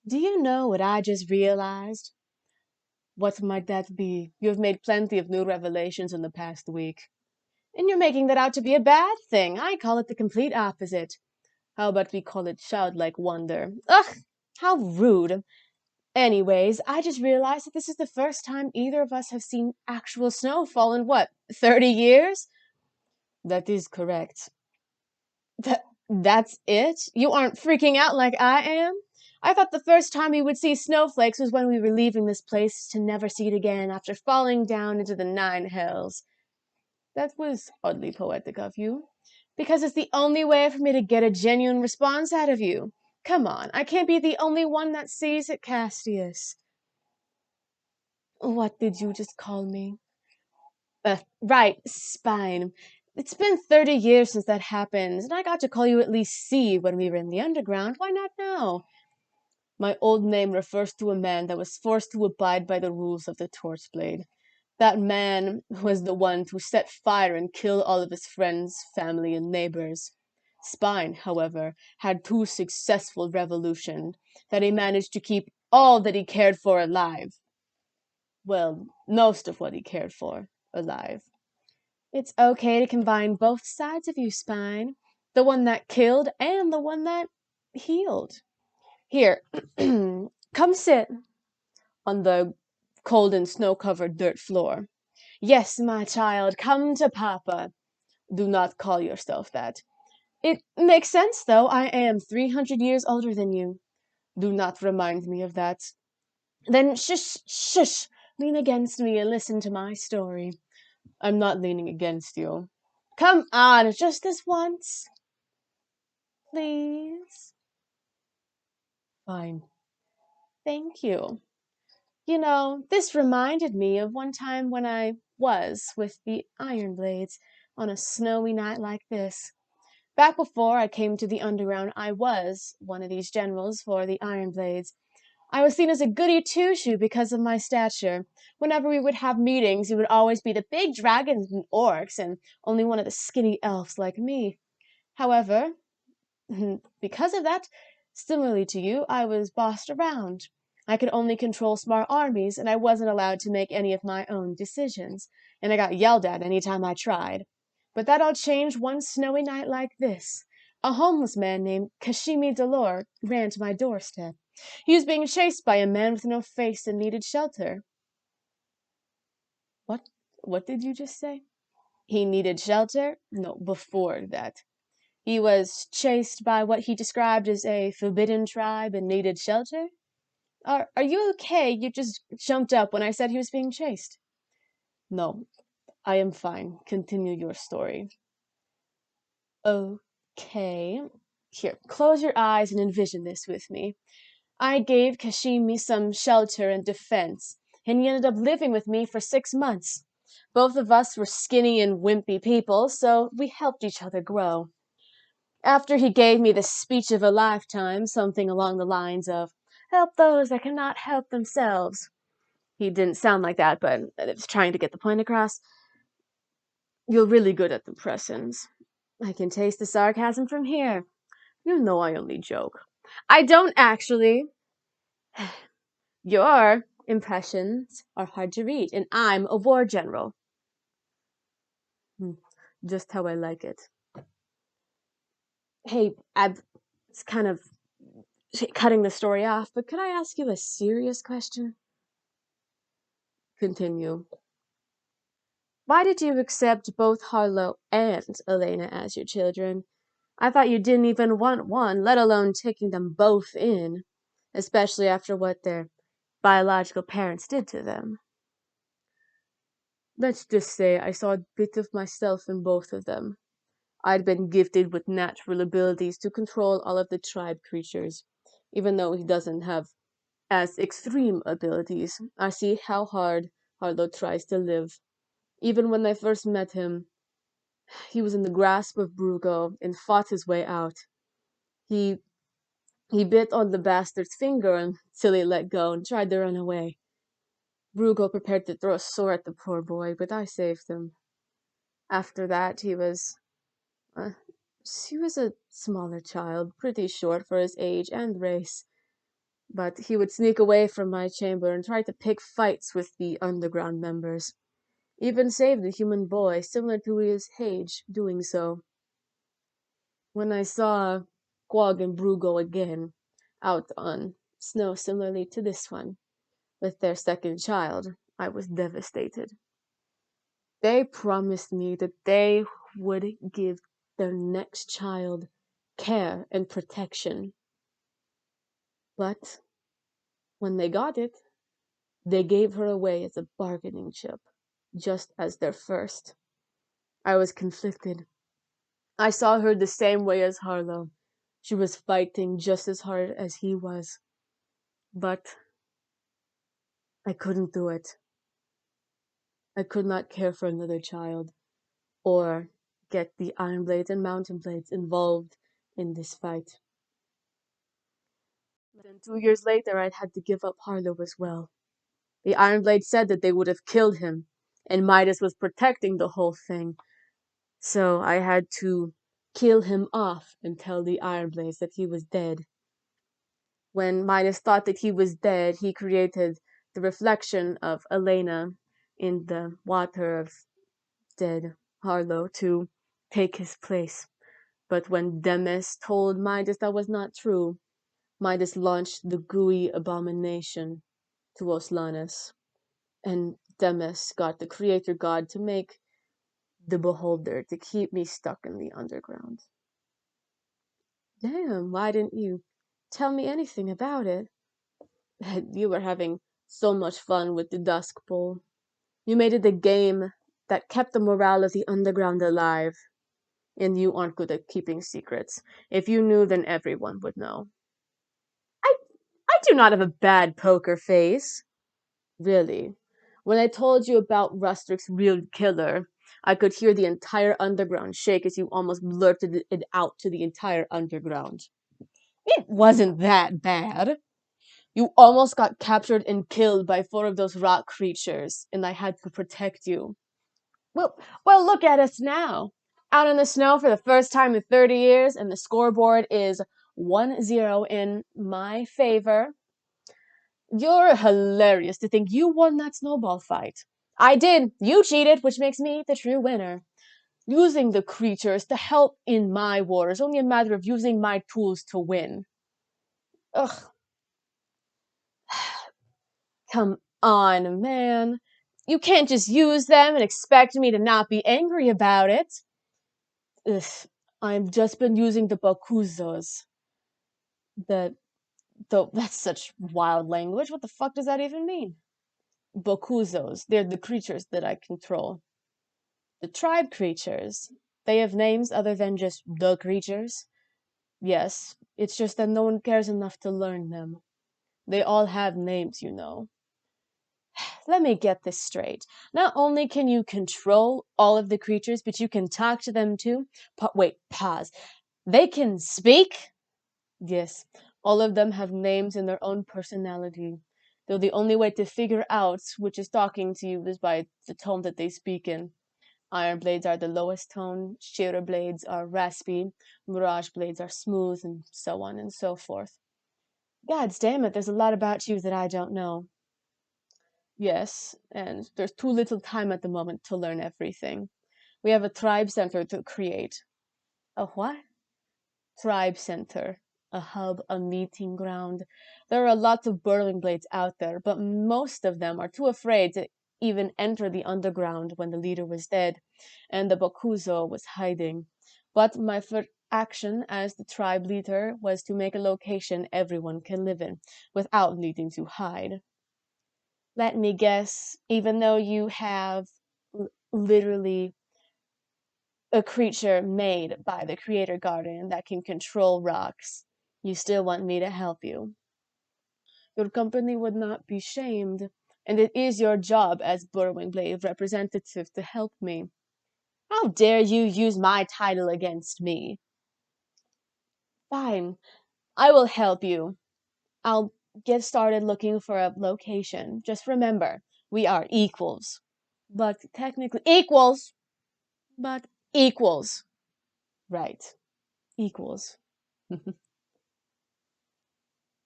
Do you know what I just realized? What might that be? You have made plenty of new revelations in the past week. And you're making that out to be a bad thing. I call it the complete opposite. How about we call it childlike wonder? Ugh, how rude. Anyways, I just realized that this is the first time either of us have seen actual snowfall in what, 30 years? That is correct. That's it? You aren't freaking out like I am? I thought the first time we would see snowflakes was when we were leaving this place to never see it again after falling down into the nine hells. That was oddly poetic of you. Because it's the only way for me to get a genuine response out of you. Come on, I can't be the only one that sees it, Castius. What did you just call me? Right, Spine. It's been 30 years since that happened, and I got to call you at least C when we were in the underground. Why not now? My old name refers to a man that was forced to abide by the rules of the Torchblade. That man was the one to set fire and kill all of his friends, family, and neighbors. Spine, however, had too successful revolution that he managed to keep all that he cared for alive. Well, most of what he cared for alive. It's okay to combine both sides of you, Spine. The one that killed and the one that healed. Here, come sit on the cold and snow-covered dirt floor. Yes, my child, come to Papa. Do not call yourself that. It makes sense, though. I am 300 years older than you. Do not remind me of that. Then shush, shush, lean against me and listen to my story. I'm not leaning against you. Come on, just this once. Please. Fine. Thank you. You know, this reminded me of one time when I was with the Ironblades on a snowy night like this. Back before I came to the underground, I was one of these generals for the Ironblades. I was seen as a goody two-shoe because of my stature. Whenever we would have meetings, it would always be the big dragons and orcs, and only one of the skinny elves like me. However, because of that, similarly to you, I was bossed around. I could only control small armies, and I wasn't allowed to make any of my own decisions, and I got yelled at any time I tried. But that all changed one snowy night like this. A homeless man named Kashimi Delor ran to my doorstep. He was being chased by a man with no face and needed shelter. What? What did you just say? He needed shelter? No, before that. He was chased by what he described as a forbidden tribe and needed shelter? Are you okay? You just jumped up when I said he was being chased. No, I am fine. Continue your story. Okay. Here, close your eyes and envision this with me. I gave Kashimi some shelter and defense, and he ended up living with me for 6 months. Both of us were skinny and wimpy people, so we helped each other grow. After he gave me the speech of a lifetime, something along the lines of, help those that cannot help themselves. He didn't sound like that, but I was trying to get the point across. You're really good at impressions. I can taste the sarcasm from here. You know I only joke. I don't actually. Your impressions are hard to read, and I'm a war general. Just how I like it. Hey, it's kind of cutting the story off, but could I ask you a serious question? Continue. Why did you accept both Harlow and Elena as your children? I thought you didn't even want one, let alone taking them both in, especially after what their biological parents did to them. Let's just say I saw a bit of myself in both of them. I'd been gifted with natural abilities to control all of the tribe creatures. Even though he doesn't have as extreme abilities, I see how hard Harlow tries to live. Even when I first met him, he was in the grasp of Brugo and fought his way out. He he bit on the bastard's finger until he let go and tried to run away. Brugo prepared to throw a sword at the poor boy, but I saved him. After that, uh, he was a smaller child, pretty short for his age and race. But he would sneak away from my chamber and try to pick fights with the underground members. Even saved a human boy similar to his age doing so. When I saw Quag and Brugo again, out on snow similarly to this one, with their second child, I was devastated. They promised me that they would give their next child care and protection. But when they got it, they gave her away as a bargaining chip, just as their first. I was conflicted. I saw her the same way as Harlow. She was fighting just as hard as he was. But I couldn't do it. I could not care for another child, or get the Ironblades and Mountain Blades involved in this fight. Then 2 years later, I'd had to give up Harlow as well. The Ironblades said that they would have killed him, and Midas was protecting the whole thing. So I had to kill him off and tell the Ironblades that he was dead. When Midas thought that he was dead, he created the reflection of Elena in the water of dead Harlow to take his place. But when Demes told Midas that was not true, Midas launched the gooey abomination to Oslanus, and Demes got the creator god to make the beholder to keep me stuck in the underground. Damn, why didn't you tell me anything about it? You were having so much fun with the Dusk Bowl. You made it a game that kept the morale of the underground alive. And you aren't good at keeping secrets. If you knew, then everyone would know. I I do not have a bad poker face. Really. When I told you about Rustrick's real killer, I could hear the entire underground shake as you almost blurted it out to the entire underground. It wasn't that bad. You almost got captured and killed by four of those rock creatures, and I had to protect you. Well, look at us now. Out in the snow for the first time in 30 years, and the scoreboard is 1-0 in my favor. You're hilarious to think you won that snowball fight. I did. You cheated, which makes me the true winner. Using the creatures to help in my war is only a matter of using my tools to win. Ugh. Come on, man. You can't just use them and expect me to not be angry about it. Ugh. I've just been using the bakuzos. The Though that's such wild language. What the fuck does that even mean? Bokuzos. They're the creatures that I control. The tribe creatures. They have names other than just the creatures. Yes, it's just that no one cares enough to learn them. They all have names, you know. Let me get this straight. Not only can you control all of the creatures, but you can talk to them too. Wait, pause. They can speak? Yes, all of them have names and their own personality. Though the only way to figure out which is talking to you is by the tone that they speak in. Iron blades are the lowest tone, Shira blades are raspy, Mirage blades are smooth, and so on and so forth. God damn it, there's a lot about you that I don't know. Yes, and there's too little time at the moment to learn everything. We have a tribe center to create. A what? Tribe center. A hub, a meeting ground. There are lots of Burrowingblades out there, but most of them are too afraid to even enter the underground when the leader was dead and the Bokuzo was hiding. But my first action as the tribe leader was to make a location everyone can live in without needing to hide. Let me guess, even though you have literally a creature made by the creator guardian that can control rocks, you still want me to help you. Your company would not be shamed, and it is your job as Burrowingblade representative to help me. How dare you use my title against me? Fine, I will help you. I'll get started looking for a location. Just remember, we are equals. But technically, but equals. Right, equals.